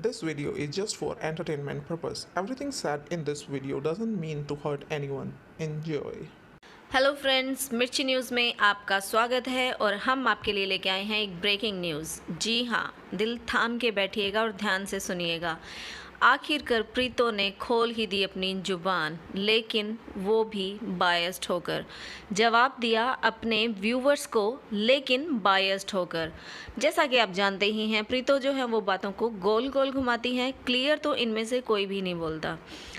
This video is just for entertainment purpose. Everything said in this video doesn't mean to hurt anyone. Enjoy. Hello friends, मिर्ची news में आपका स्वागत है और हम आपके लिए लेके आए हैं एक ब्रेकिंग न्यूज़। जी हाँ, दिल थाम के बैठिएगा और ध्यान से सुनिएगा। आखिरकार प्रीतो ने खोल ही दी अपनी जुबान, लेकिन वो भी बायस्ड होकर जवाब दिया अपने व्यूवर्स को, लेकिन बायस्ड होकर। जैसा कि आप जानते ही हैं, प्रीतो जो है वो बातों को गोल गोल घुमाती हैं। क्लियर तो इनमें से कोई भी नहीं बोलता,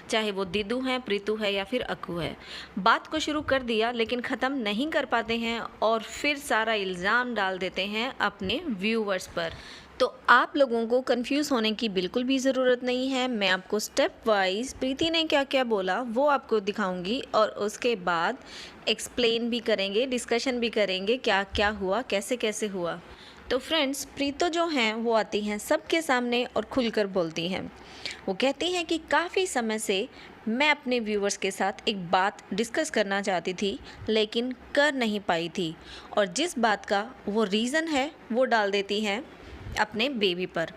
चाहे वो दीदू हैं, प्रीतू है या फिर अक्कू है। बात को शुरू कर दिया लेकिन ख़त्म नहीं कर पाते हैं और फिर सारा इल्ज़ाम डाल देते हैं अपने व्यूवर्स पर। तो आप लोगों को कंफ्यूज होने की बिल्कुल भी ज़रूरत नहीं है। मैं आपको स्टेप वाइज प्रीति ने क्या क्या बोला वो आपको दिखाऊंगी और उसके बाद एक्सप्लेन भी करेंगे, डिस्कशन भी करेंगे क्या क्या हुआ, कैसे कैसे हुआ। तो फ्रेंड्स, प्रीतो जो हैं वो आती हैं सबके सामने और खुलकर बोलती हैं। वो कहती हैं कि काफ़ी समय से मैं अपने व्यूवर्स के साथ एक बात डिस्कस करना चाहती थी लेकिन कर नहीं पाई थी, और जिस बात का वो रीज़न है वो डाल देती हैं अपने बेबी पर।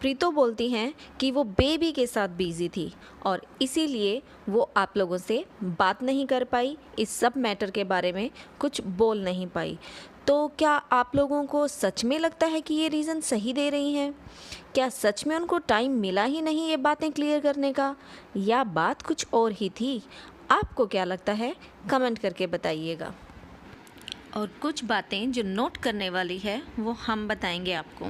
प्रीतो बोलती हैं कि वो बेबी के साथ बिज़ी थी और इसीलिए वो आप लोगों से बात नहीं कर पाई, इस सब मैटर के बारे में कुछ बोल नहीं पाई। तो क्या आप लोगों को सच में लगता है कि ये रीज़न सही दे रही हैं? क्या सच में उनको टाइम मिला ही नहीं ये बातें क्लियर करने का, या बात कुछ और ही थी? आपको क्या लगता है, कमेंट करके बताइएगा। और कुछ बातें जो नोट करने वाली है वो हम बताएंगे आपको।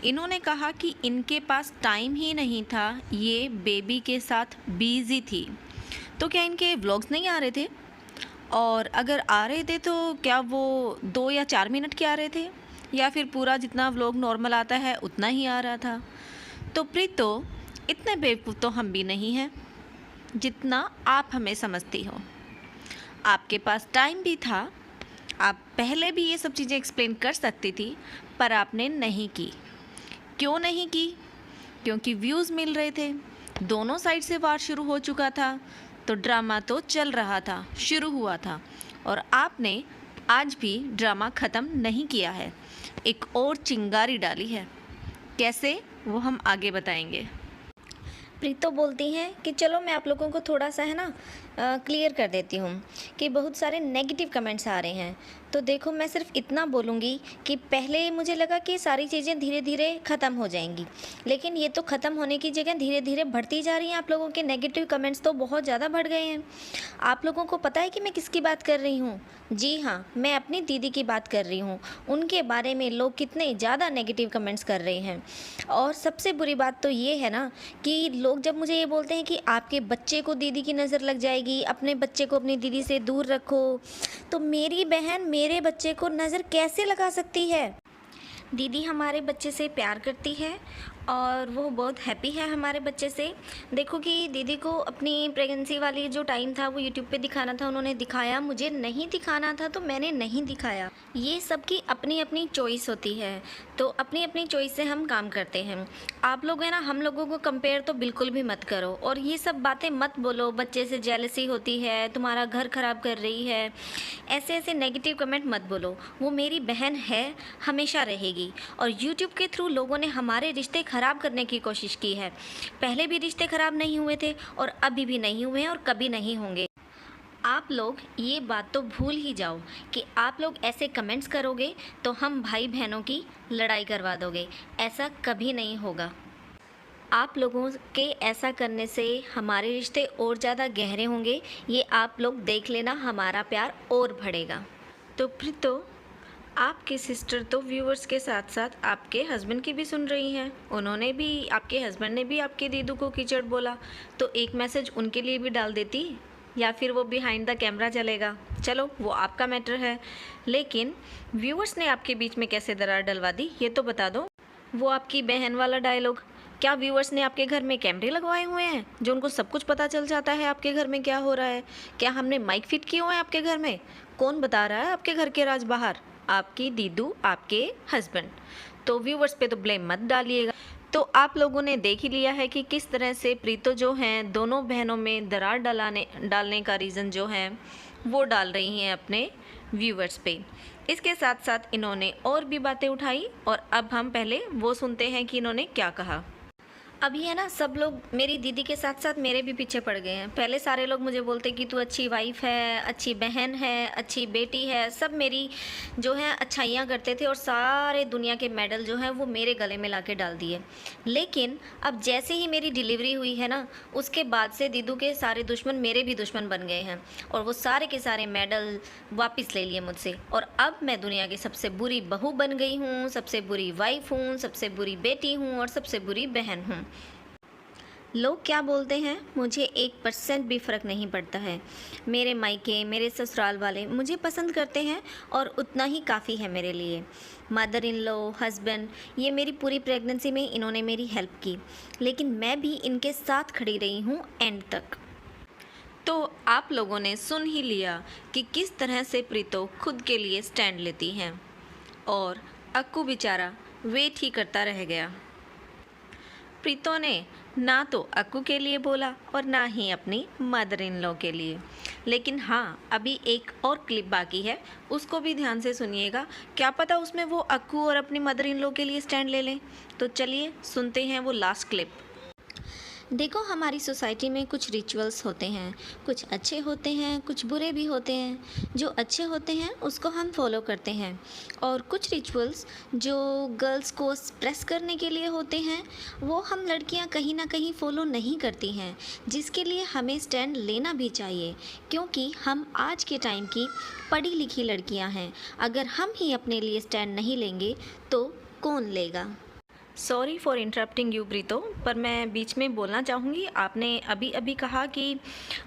इन्होंने कहा कि इनके पास टाइम ही नहीं था, ये बेबी के साथ बिज़ी थी। तो क्या इनके व्लॉग्स नहीं आ रहे थे? और अगर आ रहे थे तो क्या वो 2 या 4 मिनट के आ रहे थे, या फिर पूरा जितना व्लॉग नॉर्मल आता है उतना ही आ रहा था? तो प्रीतो, इतने बेवकूफ़ तो हम भी नहीं हैं जितना आप हमें समझती हो। आपके पास टाइम भी था, आप पहले भी ये सब चीज़ें एक्सप्लेन कर सकती थी, पर आपने नहीं की। क्यों नहीं की? क्योंकि व्यूज़ मिल रहे थे, दोनों साइड से वार शुरू हो चुका था, तो ड्रामा तो चल रहा था, शुरू हुआ था, और आपने आज भी ड्रामा ख़त्म नहीं किया है, एक और चिंगारी डाली है। कैसे, वो हम आगे बताएंगे। प्रीतो बोलती हैं कि चलो मैं आप लोगों को थोड़ा सा है ना क्लियर कर देती हूँ कि बहुत सारे नेगेटिव कमेंट्स आ रहे हैं। तो देखो, मैं सिर्फ इतना बोलूँगी कि पहले मुझे लगा कि सारी चीज़ें धीरे धीरे ख़त्म हो जाएंगी, लेकिन ये तो ख़त्म होने की जगह धीरे धीरे बढ़ती जा रही हैं। आप लोगों के नेगेटिव कमेंट्स तो बहुत ज़्यादा बढ़ गए हैं। आप लोगों को पता है कि मैं किसकी बात कर रही हूँ? जी हाँ, मैं अपनी दीदी की बात कर रही हूँ। उनके बारे में लोग कितने ज़्यादा नेगेटिव कमेंट्स कर रहे हैं। और सबसे बुरी बात तो ये है ना कि लोग जब मुझे ये बोलते हैं कि आपके बच्चे को दीदी की नज़र लग जाएगी, अपने बच्चे को अपनी दीदी से दूर रखो, तो मेरी बहन मेरे बच्चे को नज़र कैसे लगा सकती है? दीदी हमारे बच्चे से प्यार करती है और वो बहुत हैप्पी है हमारे बच्चे से। देखो कि दीदी को अपनी प्रेगनेंसी वाली जो टाइम था वो यूट्यूब पे दिखाना था, उन्होंने दिखाया, मुझे नहीं दिखाना था तो मैंने नहीं दिखाया। ये सबकी अपनी अपनी चॉइस होती है, तो अपनी अपनी चॉइस से हम काम करते हैं। आप लोग है ना, हम लोगों को कंपेयर तो बिल्कुल भी मत करो, और ये सब बातें मत बोलो, बच्चे से जेलसी होती है, तुम्हारा घर ख़राब कर रही है, ऐसे ऐसे नेगेटिव कमेंट मत बोलो। वो मेरी बहन है, हमेशा रहेगी, और यूट्यूब के थ्रू लोगों ने हमारे रिश्ते ख़राब करने की कोशिश की है। पहले भी रिश्ते ख़राब नहीं हुए थे और अभी भी नहीं हुए हैं और कभी नहीं होंगे। आप लोग ये बात तो भूल ही जाओ कि आप लोग ऐसे कमेंट्स करोगे तो हम भाई बहनों की लड़ाई करवा दोगे। ऐसा कभी नहीं होगा। आप लोगों के ऐसा करने से हमारे रिश्ते और ज़्यादा गहरे होंगे, ये आप लोग देख लेना, हमारा प्यार और बढ़ेगा। तो फिर तो आपके सिस्टर तो व्यूअर्स के साथ साथ आपके हस्बैंड की भी सुन रही हैं। उन्होंने भी, आपके हस्बैंड ने भी आपके दीदू को कीचड़ बोला, तो एक मैसेज उनके लिए भी डाल देती, या फिर वो बिहाइंड द कैमरा चलेगा। चलो, वो आपका मैटर है, लेकिन व्यूअर्स ने आपके बीच में कैसे दरार डलवा दी ये तो बता दो। वो आपकी बहन वाला डायलॉग, क्या व्यूअर्स ने आपके घर में कैमरे लगवाए हुए हैं जो उनको सब कुछ पता चल जाता है आपके घर में क्या हो रहा है? क्या हमने माइक फिट किए हुए हैं आपके घर में? कौन बता रहा है आपके घर के राज बाहर? आपकी दीदू, आपके हस्बैंड। तो व्यूवर्स पे तो ब्लेम मत डालिएगा। तो आप लोगों ने देख ही लिया है कि किस तरह से प्रीतो जो हैं दोनों बहनों में दरार डालने का रीज़न जो है वो डाल रही हैं अपने व्यूवर्स पे। इसके साथ साथ इन्होंने और भी बातें उठाई, और अब हम पहले वो सुनते हैं कि इन्होंने क्या कहा। अभी है ना, सब लोग मेरी दीदी के साथ साथ मेरे भी पीछे पड़ गए हैं। पहले सारे लोग मुझे बोलते कि तू अच्छी वाइफ है, अच्छी बहन है, अच्छी बेटी है, सब मेरी जो है अच्छाइयाँ करते थे और सारे दुनिया के मेडल जो हैं वो मेरे गले में लाके डाल दिए। लेकिन अब जैसे ही मेरी डिलीवरी हुई है ना, उसके बाद से दीदू के सारे दुश्मन मेरे भी दुश्मन बन गए हैं और वो सारे के सारे मेडल वापस ले लिए मुझसे। और अब मैं दुनिया की सबसे बुरी बहू बन गई हूँ, सबसे बुरी वाइफ हूँ, सबसे बुरी बेटी हूँ और सबसे बुरी बहन हूँ। लोग क्या बोलते हैं मुझे 1% भी फ़र्क नहीं पड़ता है। मेरे मायके, मेरे ससुराल वाले मुझे पसंद करते हैं और उतना ही काफ़ी है मेरे लिए। मदर इन लॉ, हस्बैंड, ये मेरी पूरी प्रेगनेंसी में इन्होंने मेरी हेल्प की, लेकिन मैं भी इनके साथ खड़ी रही हूँ एंड तक। तो आप लोगों ने सुन ही लिया कि किस तरह से प्रीतो खुद के लिए स्टैंड लेती हैं और अक्कू बेचारा वेट ही करता रह गया। प्रीतो ने ना तो अक्कू के लिए बोला और ना ही अपनी मदर इन लॉ के लिए। लेकिन हाँ, अभी एक और क्लिप बाकी है, उसको भी ध्यान से सुनिएगा। क्या पता उसमें वो अक्कू और अपनी मदर इन लॉ के लिए स्टैंड ले लें। तो चलिए सुनते हैं वो लास्ट क्लिप। देखो, हमारी सोसाइटी में कुछ रिचुअल्स होते हैं, कुछ अच्छे होते हैं, कुछ बुरे भी होते हैं। जो अच्छे होते हैं उसको हम फॉलो करते हैं और कुछ रिचुअल्स जो गर्ल्स को एक्सप्रेस करने के लिए होते हैं वो हम लड़कियां कहीं ना कहीं फॉलो नहीं करती हैं, जिसके लिए हमें स्टैंड लेना भी चाहिए, क्योंकि हम आज के टाइम की पढ़ी लिखी लड़कियां हैं। अगर हम ही अपने लिए स्टैंड नहीं लेंगे तो कौन लेगा। Sorry for interrupting you Preeto, पर मैं बीच में बोलना चाहूँगी। आपने अभी अभी कहा कि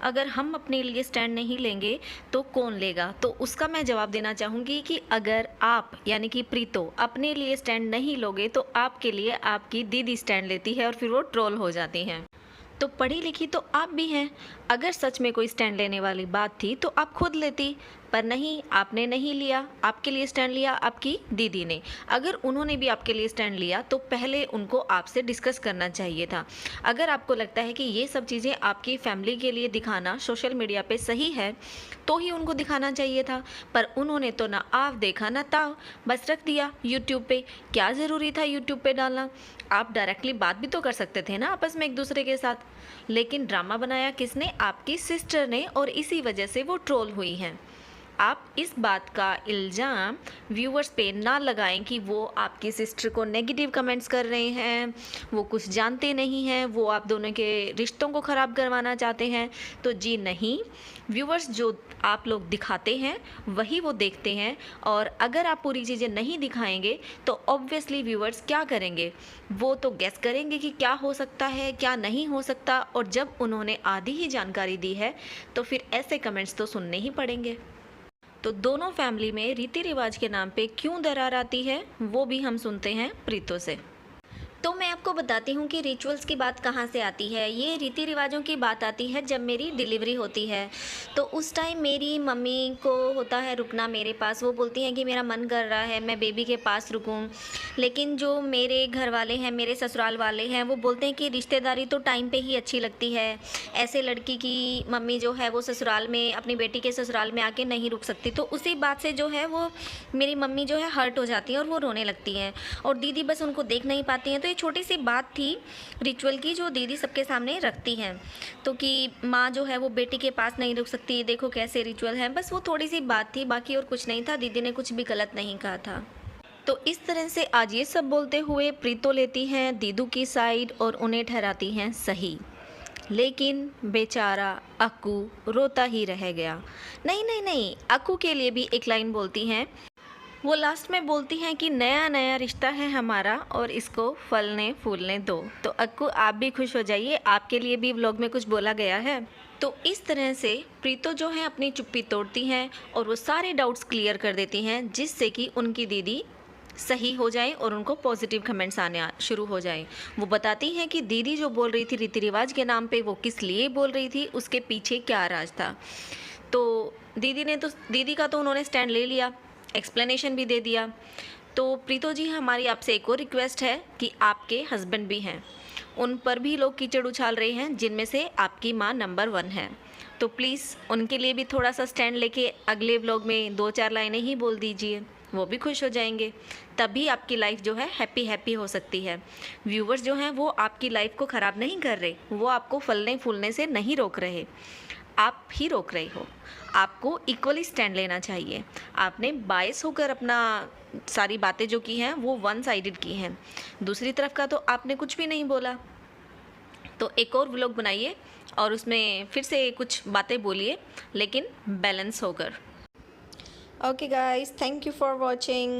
अगर हम अपने लिए स्टैंड नहीं लेंगे तो कौन लेगा। तो उसका मैं जवाब देना चाहूँगी कि अगर आप यानी कि प्रीतो अपने लिए स्टैंड नहीं लोगे तो आपके लिए आपकी दीदी स्टैंड लेती है और फिर वो ट्रोल हो जाती हैं। तो पढ़ी लिखी तो आप भी हैं। अगर सच में कोई स्टैंड लेने वाली बात थी तो आप खुद लेती, पर नहीं, आपने नहीं लिया। आपके लिए स्टैंड लिया आपकी दीदी ने। अगर उन्होंने भी आपके लिए स्टैंड लिया तो पहले उनको आपसे डिस्कस करना चाहिए था। अगर आपको लगता है कि ये सब चीज़ें आपकी फैमिली के लिए दिखाना सोशल मीडिया पे सही है तो ही उनको दिखाना चाहिए था, पर उन्होंने तो ना आव देखा ना ताव, बस रख दिया यूट्यूब पे। क्या ज़रूरी था यूट्यूब पे डालना। आप डायरेक्टली बात भी तो कर सकते थे ना आपस में एक दूसरे के साथ। लेकिन ड्रामा बनाया किसने? आपकी सिस्टर ने, और इसी वजह से वो ट्रोल हुई हैं। आप इस बात का इल्ज़ाम व्यूअर्स पे ना लगाएं कि वो आपकी सिस्टर को नेगेटिव कमेंट्स कर रहे हैं, वो कुछ जानते नहीं हैं, वो आप दोनों के रिश्तों को ख़राब करवाना चाहते हैं। तो जी नहीं, व्यूअर्स जो आप लोग दिखाते हैं वही वो देखते हैं, और अगर आप पूरी चीज़ें नहीं दिखाएंगे तो ऑब्वियसली व्यूअर्स क्या करेंगे? वो तो गेस करेंगे कि क्या हो सकता है, क्या नहीं हो सकता, और जब उन्होंने आधी ही जानकारी दी है तो फिर ऐसे कमेंट्स तो सुनने ही पड़ेंगे। तो दोनों फैमिली में रीति रिवाज के नाम पे क्यों दरार आती है वो भी हम सुनते हैं प्रीतो से। तो मैं आपको बताती हूँ कि रिचुअल्स की बात कहाँ से आती है। ये रीति रिवाजों की बात आती है जब मेरी डिलीवरी होती है, तो उस टाइम मेरी मम्मी को होता है रुकना मेरे पास। वो बोलती हैं कि मेरा मन कर रहा है मैं बेबी के पास रुकूं, लेकिन जो मेरे घर वाले हैं, मेरे ससुराल वाले हैं, वो बोलते हैं कि रिश्तेदारी तो टाइम पे ही अच्छी लगती है, ऐसे लड़की की मम्मी जो है वो ससुराल में, अपनी बेटी के ससुराल में आके नहीं रुक सकती। तो उसी बात से जो है वो मेरी मम्मी जो है हर्ट हो जाती हैं और वो रोने लगती हैं, और दीदी बस उनको देख नहीं पाती हैं। तो ये छोटी सी बात थी रिचुअल की जो दीदी सबके सामने रखती हैं, तो कि माँ जो है वो बेटी के पास नहीं रुक सकती, देखो कैसे रिचुअल है। बस वो थोड़ी सी बात थी, बाकी और कुछ नहीं था। दीदी ने कुछ भी गलत नहीं कहा था। तो इस तरह से आज ये सब बोलते हुए प्रीतो लेती हैं दीदू की साइड और उन्हें ठहराती हैं सही। लेकिन बेचारा अक्कू रोता ही रह गया। नहीं नहीं नहीं, अक्कू के लिए भी एक लाइन बोलती हैं। वो लास्ट में बोलती हैं कि नया नया रिश्ता है हमारा और इसको फलने फूलने दो। तो अक्कू आप भी खुश हो जाइए, आपके लिए भी व्लॉग में कुछ बोला गया है। तो इस तरह से प्रीतो जो है अपनी चुप्पी तोड़ती हैं और वो सारे डाउट्स क्लियर कर देती हैं, जिससे कि उनकी दीदी सही हो जाए और उनको पॉजिटिव कमेंट्स आने शुरू हो जाए। वो बताती हैं कि दीदी जो बोल रही थी रीति रिवाज के नाम पे, वो किस लिए बोल रही थी, उसके पीछे क्या राज था। तो दीदी का तो उन्होंने स्टैंड ले लिया, एक्सप्लेनेशन भी दे दिया। तो प्रीतो जी, हमारी आपसे एक और रिक्वेस्ट है कि आपके हस्बैंड भी हैं, उन पर भी लोग कीचड़ उछाल रहे हैं, जिनमें से आपकी माँ नंबर 1 है। तो प्लीज़ उनके लिए भी थोड़ा सा स्टैंड लेके अगले व्लॉग में 2-4 लाइनें ही बोल दीजिए। वो भी खुश हो जाएंगे। तभी आपकी लाइफ जो है हैप्पी हैप्पी हो सकती है। व्यूवर्स जो हैं वो आपकी लाइफ को ख़राब नहीं कर रहे, वो आपको फलने फूलने से नहीं रोक रहे, आप ही रोक रहे हो। आपको इक्वली स्टैंड लेना चाहिए। आपने बायस होकर अपना सारी बातें जो की हैं वो वन साइडेड की हैं, दूसरी तरफ का तो आपने कुछ भी नहीं बोला। तो एक और व्लॉग बनाइए और उसमें फिर से कुछ बातें बोलिए, लेकिन बैलेंस होकर। Okay guys, thank you for watching.